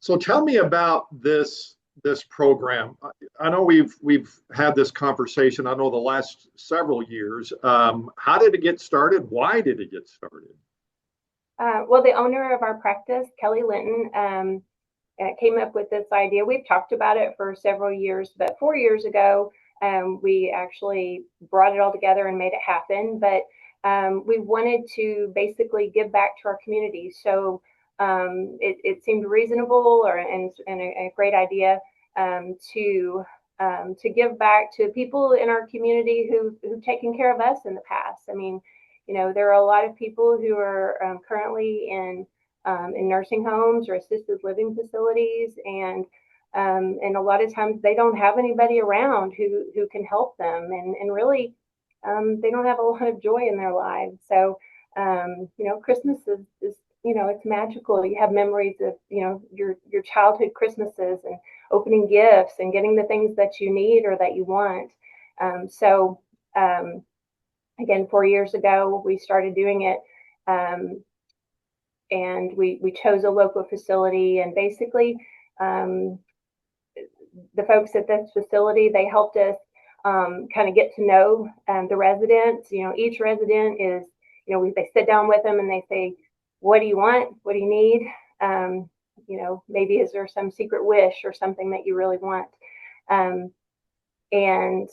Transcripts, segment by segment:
So tell me about this program. I know we've had this conversation. I know the last several years. How did it get started? Why did it get started? Well, the owner of our practice, Kelly Linton, came up with this idea. We've talked about it for several years, but 4 years ago, we actually brought it all together and made it happen. But we wanted to basically give back to our community. So it seemed reasonable and a great idea to give back to people in our community who've taken care of us in the past. I mean, there are a lot of people who are currently in nursing homes or assisted living facilities, and a lot of times they don't have anybody around who can help them, and really they don't have a lot of joy in their lives. So Christmas is it's magical. You have memories of your childhood Christmases and opening gifts and getting the things that you need or that you want. So again, 4 years ago we started doing it. And we chose a local facility, and basically the folks at this facility, they helped us kind of get to know the residents. Each resident is, they sit down with them and they say, what do you want? What do you need? Maybe is there some secret wish or something that you really want? And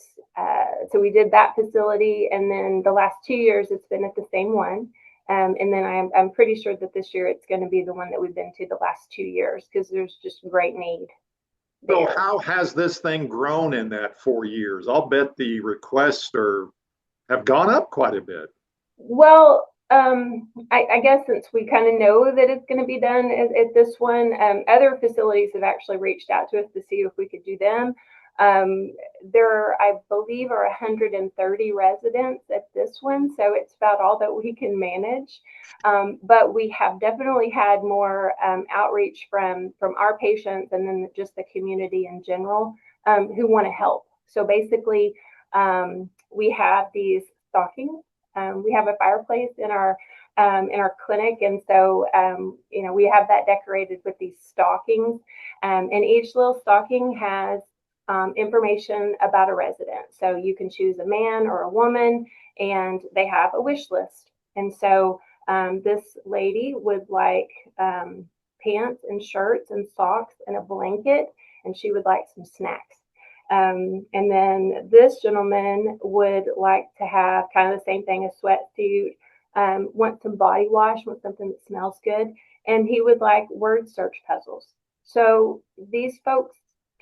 so we did that facility, and then the last 2 years it's been at the same one. And then I'm pretty sure that this year it's going to be the one that we've been to the last 2 years, because there's just great need So there. how has this thing grown in that 4 years? I'll bet the requests have gone up quite a bit. Well, I guess since we kind of know that it's going to be done at this one, other facilities have actually reached out to us to see if we could do them. There, I believe, are 130 residents at this one, so it's about all that we can manage. But we have definitely had more outreach from our patients, and then just the community in general, who want to help. So basically, we have these stockings. We have a fireplace in our clinic, and so we have that decorated with these stockings, and each little stocking has information about a resident. So you can choose a man or a woman, and they have a wish list. And so this lady would like pants and shirts and socks and a blanket, and she would like some snacks. And then this gentleman would like to have kind of the same thing, a sweatsuit, want some body wash, want something that smells good, and he would like word search puzzles. So these folks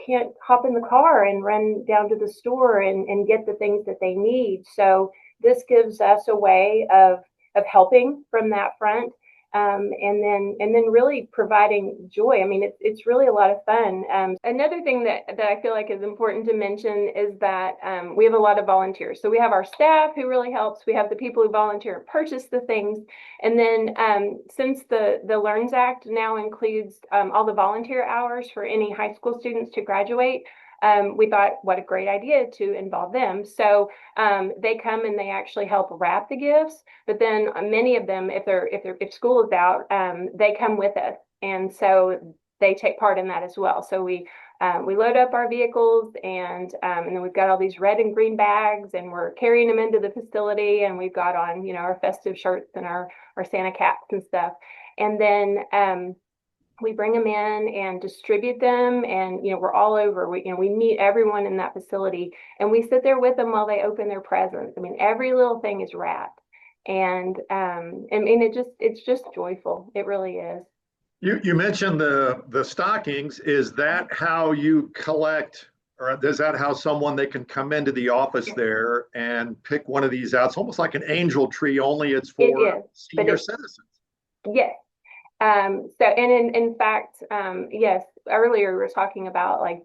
can't hop in the car and run down to the store and get the things that they need. So this gives us a way of helping from that front. And then really providing joy. I mean, it's really a lot of fun. Another thing that I feel like is important to mention is that we have a lot of volunteers. So we have our staff who really helps. We have the people who volunteer and purchase the things. And then since the LEARNS Act now includes all the volunteer hours for any high school students to graduate, we thought, what a great idea to involve them. So they come and they actually help wrap the gifts. But then many of them, if school is out, they come with us, and so they take part in that as well. So we load up our vehicles, and then we've got all these red and green bags, and we're carrying them into the facility, and we've got on our festive shirts and our Santa caps and stuff, and then we bring them in and distribute them, and we're all over. We meet everyone in that facility, and we sit there with them while they open their presents. I mean, every little thing is wrapped, and I mean, it's just joyful. It really is. You mentioned the stockings. Is that how you collect, or is that how someone they can come into the office there and pick one of these out? It's almost like an angel tree, only it's It for is, but senior citizens. yes. So, and in fact, yes, earlier we were talking about, like,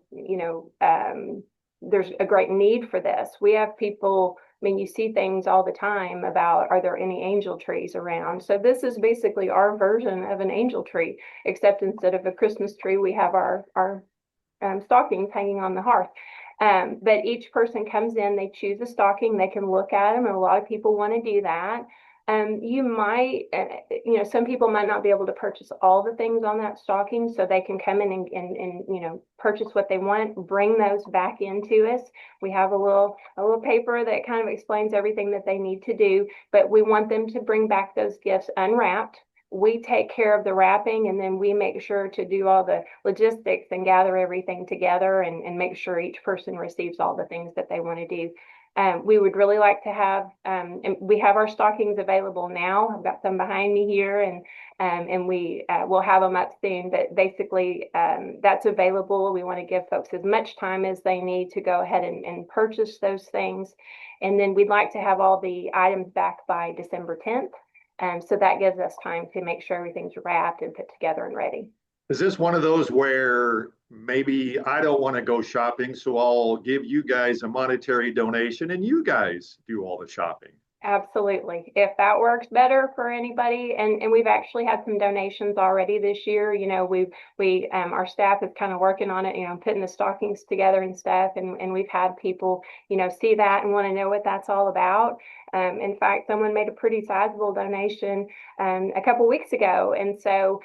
there's a great need for this. We have people, I mean, you see things all the time about, are there any angel trees around? So this is basically our version of an angel tree, except instead of a Christmas tree, we have our stockings hanging on the hearth. But each person comes in, they choose a stocking, they can look at them, and a lot of people want to do that. You might, some people might not be able to purchase all the things on that stocking, so they can come in and purchase what they want, bring those back into us. We have a little paper that kind of explains everything that they need to do, but we want them to bring back those gifts unwrapped. We take care of the wrapping, and then we make sure to do all the logistics and gather everything together and make sure each person receives all the things that they want to do. We would really like to have, and we have our stockings available now. I've got some behind me here, and we will have them up soon. But basically, that's available. We want to give folks as much time as they need to go ahead and purchase those things, and then we'd like to have all the items back by December 10th. So that gives us time to make sure everything's wrapped and put together and ready. Is this one of those where maybe I don't want to go shopping, so I'll give you guys a monetary donation and you guys do all the shopping? Absolutely. If that works better for anybody, and we've actually had some donations already this year. Our staff is kind of working on it, putting the stockings together and stuff, and we've had people, see that and want to know what that's all about. In fact, someone made a pretty sizable donation a couple weeks ago, and so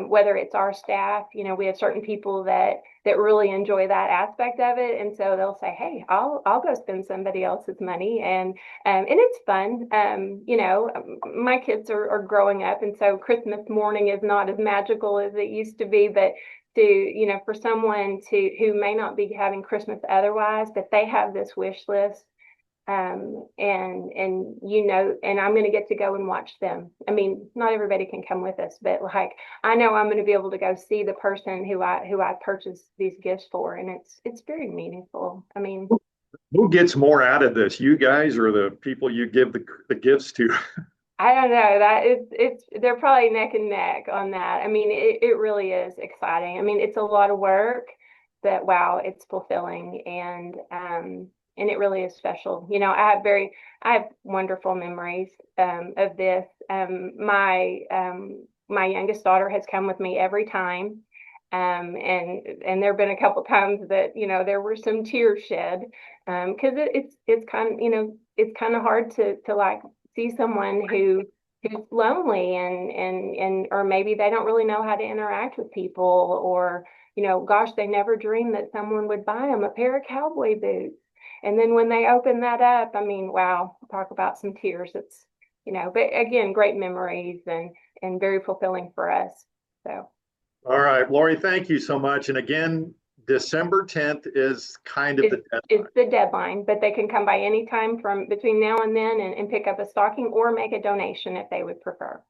whether it's our staff, we have certain people that really enjoy that aspect of it, and so they'll say, "Hey, I'll go spend somebody else's money," and it's fun. My kids are growing up, and so Christmas morning is not as magical as it used to be, but for someone who may not be having Christmas otherwise, that they have this wish list, and I'm going to get to go and watch them. I mean, not everybody can come with us, but like I know I'm going to be able to go see the person who I purchased these gifts for, and it's very meaningful. I mean, Who gets more out of this, you guys or the people you give the gifts to? I don't know that it's they're probably neck and neck on that. I mean, it really is exciting. I mean, it's a lot of work, but wow, it's fulfilling, and it really is special. I have wonderful memories of this. My youngest daughter has come with me every time. And there have been a couple times that, there were some tears shed, because it's kind of, it's kind of hard to like see someone who's lonely and or maybe they don't really know how to interact with people, or gosh, they never dreamed that someone would buy them a pair of cowboy boots. And then when they open that up, I mean, wow, talk about some tears. It's, but again, great memories and very fulfilling for us. So. All right, Lori, thank you so much. And again, December 10th is kind of the deadline. It's the deadline, but they can come by any time from between now and then and pick up a stocking or make a donation if they would prefer.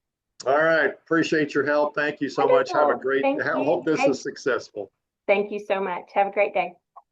All right, appreciate your help. Thank you so Wonderful. much. Have a great, Thank I you. hope this Hey, is successful. thank you so much. Have a great day.